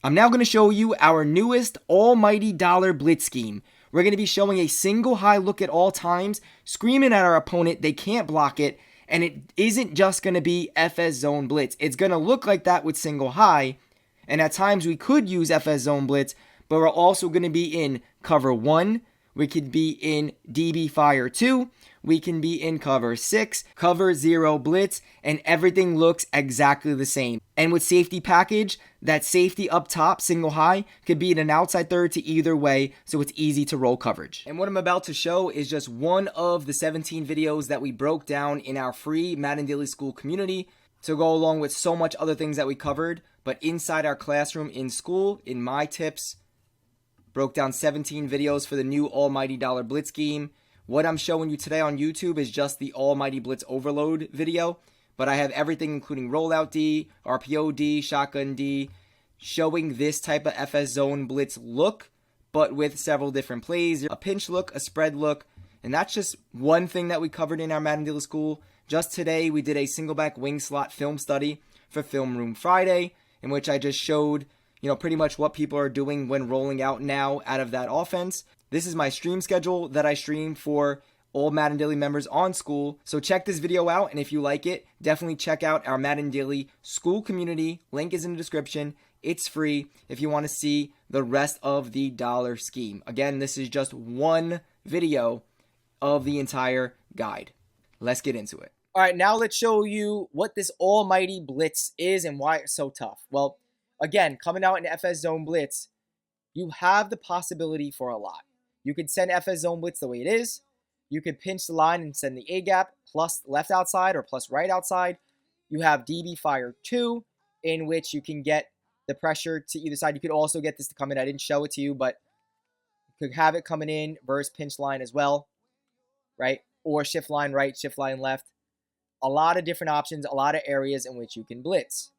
I'm now going to show you our newest almighty dollar blitz scheme. We're going to be showing a single high look at all times, screaming at our opponent they can't block it, and it isn't just going to be FS zone blitz. It's going to look like that with single high, and at times we could use FS zone blitz, but we're also going to be in cover 1, we could be in DB fire 2, we can be in cover 6, cover 0 blitz, and everything looks exactly the same. And with safety package, that safety up top, single high, could be in an outside third to either way, so it's easy to roll coverage. And what I'm about to show is just one of the 17 videos that we broke down in our free Madden Daily School community to go along with so much other things that we covered, but inside our classroom in school, in my tips, broke down 17 videos for the new almighty dollar blitz scheme. What I'm showing you today on YouTube is just the almighty blitz overload video, but I have everything including rollout D, RPO D, shotgun D, showing this type of FS zone blitz look, but with several different plays, a pinch look, a spread look, and that's just one thing that we covered in our Madden Daily School. Just today, we did a single back wing slot film study for Film Room Friday, in which I just showed pretty much what people are doing when rolling out now out of that offense. This is my stream schedule that I stream for all Madden Daily members on school. So check this video out, and if you like it, definitely check out our Madden Daily School community. Link is in the description. It's free if you want to see the rest of the dollar scheme. Again, this is just one video of the entire guide. Let's get into it. All right, now let's show you what this almighty blitz is and why it's so tough. Well, again, coming out in FS Zone Blitz, you have the possibility for a lot. You could send FS Zone Blitz the way it is. You could pinch the line and send the A gap plus left outside or plus right outside. You have DB Fire 2, in which you can get the pressure to either side. You could also get this to come in. I didn't show it to you, but you could have it coming in versus pinch line as well, right? Or shift line right, shift line left. A lot of different options, a lot of areas in which you can blitz.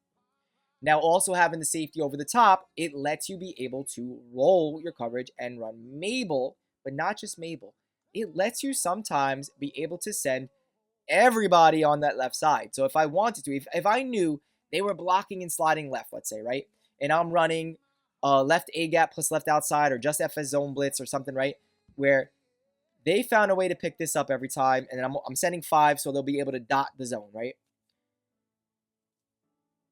Now, also having the safety over the top, it lets you be able to roll your coverage and run Mabel, but not just Mabel. It lets you sometimes be able to send everybody on that left side. So if I wanted to, if I knew they were blocking and sliding left, let's say, right? And I'm running left A gap plus left outside or just FS zone blitz or something, right? Where they found a way to pick this up every time, and then I'm sending 5 so they'll be able to dot the zone, right?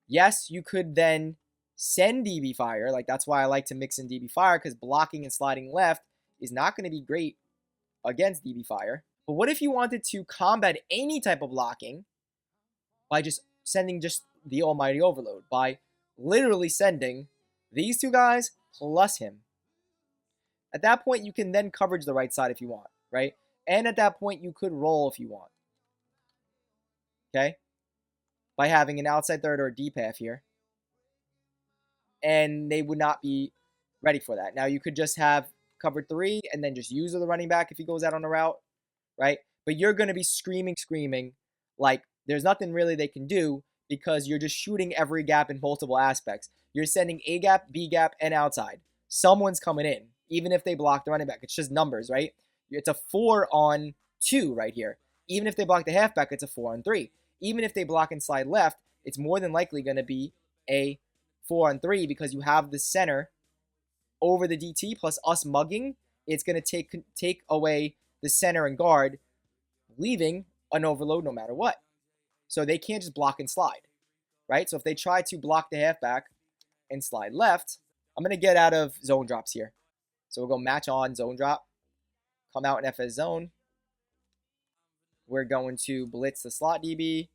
Yes, you could then send DB Fire. Like, that's why I like to mix in DB Fire, because blocking and sliding left is not going to be great against DB Fire. But what if you wanted to combat any type of blocking by just sending just the almighty overload, by literally sending these two guys plus him? At that point, you can then coverage the right side if you want, right? And at that point, you could roll if you want. Okay? By having an outside third or a deep half here. And they would not be ready for that. Now, you could just have cover 3 and then just use the running back if he goes out on a route, right? But you're going to be screaming like there's nothing really they can do, because you're just shooting every gap in multiple aspects. You're sending A gap, B gap, and outside. Someone's coming in, even if they block the running back. It's just numbers, right? It's a 4-on-2 right here. Even if they block the halfback, it's a 4-on-3. Even if they block and slide left, it's more than likely going to be a 4-on-3, because you have the center over the DT plus us mugging. It's going to take away the center and guard, leaving an overload no matter what. So they can't just block and slide, right? So if they try to block the halfback and slide left, I'm going to get out of zone drops here. So we'll go match on zone drop, come out in FS zone. We're going to blitz the slot DB.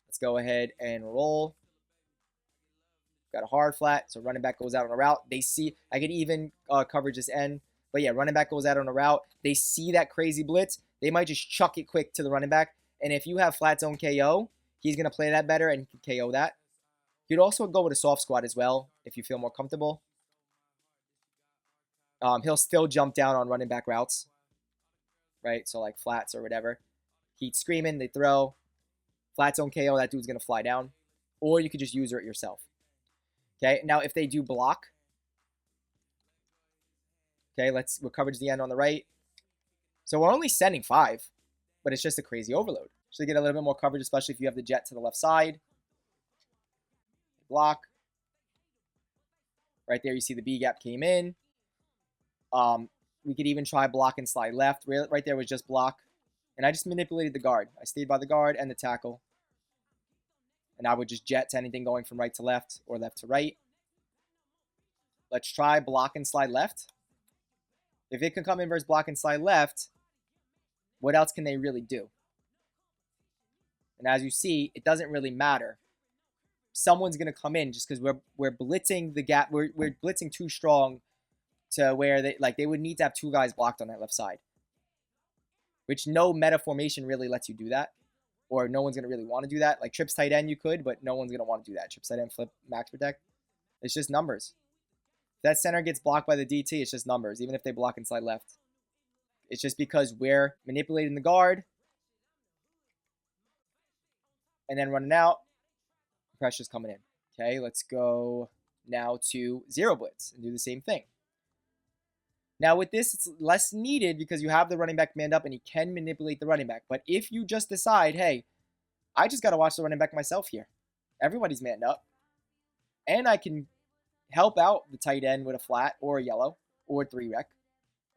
Let's go ahead and roll. Got a hard flat, so running back goes out on a route. They see, I could even coverage this end. But yeah, running back goes out on a route. They see that crazy blitz. They might just chuck it quick to the running back. And if you have flat zone KO, he's going to play that better and he can KO that. You could also go with a soft squat as well if you feel more comfortable. He'll still jump down on running back routes, right? So like flats or whatever. Heat screaming, they throw. Flat zone KO, that dude's going to fly down. Or you could just user it yourself. Okay, now if they do block. Okay, we'll coverage the end on the right. So we're only sending 5, but it's just a crazy overload. So you get a little bit more coverage, especially if you have the jet to the left side. Block. Right there, you see the B gap came in. We could even try block and slide left. Right there was just block. And I just manipulated the guard. I stayed by the guard and the tackle. And I would just jet to anything going from right to left or left to right. Let's try block and slide left. If it can come in versus block and slide left, what else can they really do? And as you see, it doesn't really matter. Someone's going to come in just because we're blitzing the gap. We're blitzing too strong to where they would need to have two guys blocked on that left side. Which no meta formation really lets you do that. Or no one's going to really want to do that. Like trips tight end you could, but no one's going to want to do that. Trips tight end, flip, max protect. It's just numbers. If that center gets blocked by the DT, it's just numbers, even if they block and slide left. It's just because we're manipulating the guard and then running out. Pressure's coming in. Okay, let's go now to zero blitz and do the same thing. Now with this, it's less needed because you have the running back manned up and he can manipulate the running back. But if you just decide, hey, I just got to watch the running back myself here. Everybody's manned up. And I can help out the tight end with a flat or a yellow or a 3-rec,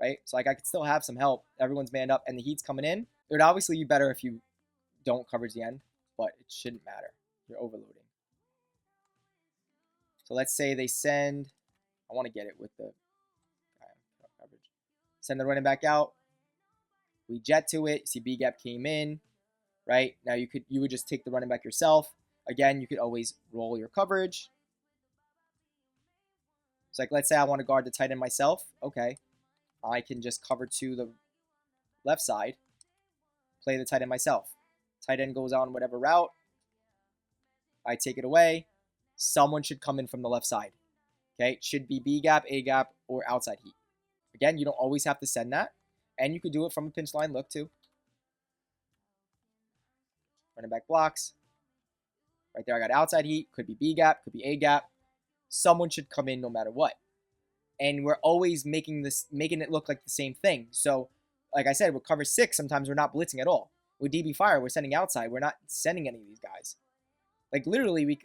right? So like I could still have some help. Everyone's manned up and the heat's coming in. It would obviously be better if you don't coverage the end, but it shouldn't matter. You're overloading. So let's say they send, I want to get it with the coverage. Send the running back out. We jet to it. See B gap came in, right? Now you would just take the running back yourself. Again, you could always roll your coverage. So like let's say I want to guard the tight end myself. Okay. I can just cover to the left side, play the tight end myself. Tight end goes on whatever route. I take it away. Someone should come in from the left side. Okay, it should be B gap, A gap, or outside heat. Again, you don't always have to send that. And you could do it from a pinch line look too. Running back blocks. Right there, I got outside heat. Could be B gap, could be A gap. Someone should come in no matter what. And we're always making it look like the same thing. So, like I said, with cover 6, sometimes we're not blitzing at all. With DB Fire, we're sending outside. We're not sending any of these guys. Like literally, we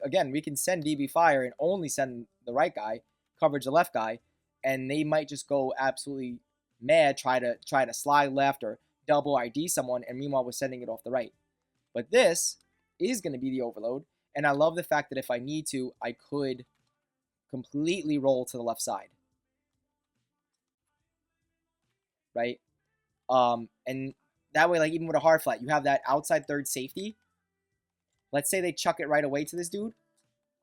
can send DB Fire and only send the right guy, coverage the left guy, and they might just go absolutely mad, try to slide left or double ID someone, and meanwhile we're sending it off the right. But this is going to be the overload, and I love the fact that if I need to, I could completely roll to the left side. Right? And that way, like even with a hard flat, you have that outside third safety. Let's say they chuck it right away to this dude.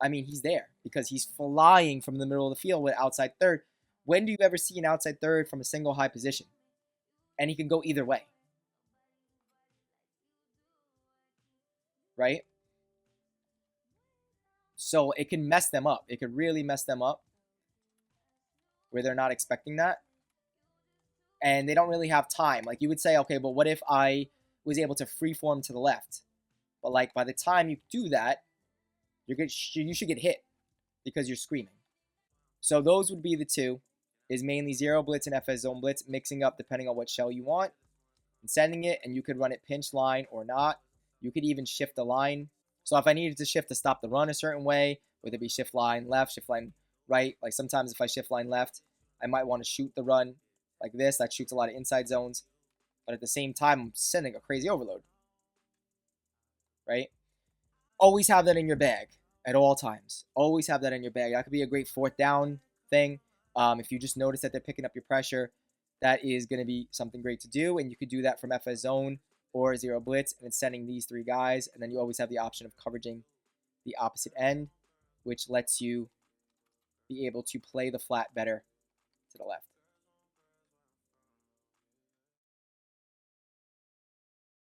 I mean, he's there because he's flying from the middle of the field with outside third. When do you ever see an outside third from a single high position? And he can go either way. Right? So it can mess them up. It could really mess them up where they're not expecting that. And they don't really have time. Like you would say, okay, but what if I was able to freeform to the left? But like by the time you do that, you should get hit because you're screaming. So those would be the two. Is mainly zero blitz and FS zone blitz, mixing up depending on what shell you want and sending it, and you could run it pinch line or not. You could even shift the line. So if I needed to shift to stop the run a certain way, whether it be shift line left, shift line right, like sometimes if I shift line left, I might want to shoot the run like this. That shoots a lot of inside zones. But at the same time, I'm sending a crazy overload. Right? Always have that in your bag at all times. Always have that in your bag. That could be a great 4th down thing. If you just notice that they're picking up your pressure, that is going to be something great to do. And you could do that from FS zone or zero blitz and it's sending these 3 guys. And then you always have the option of coveraging the opposite end, which lets you be able to play the flat better to the left.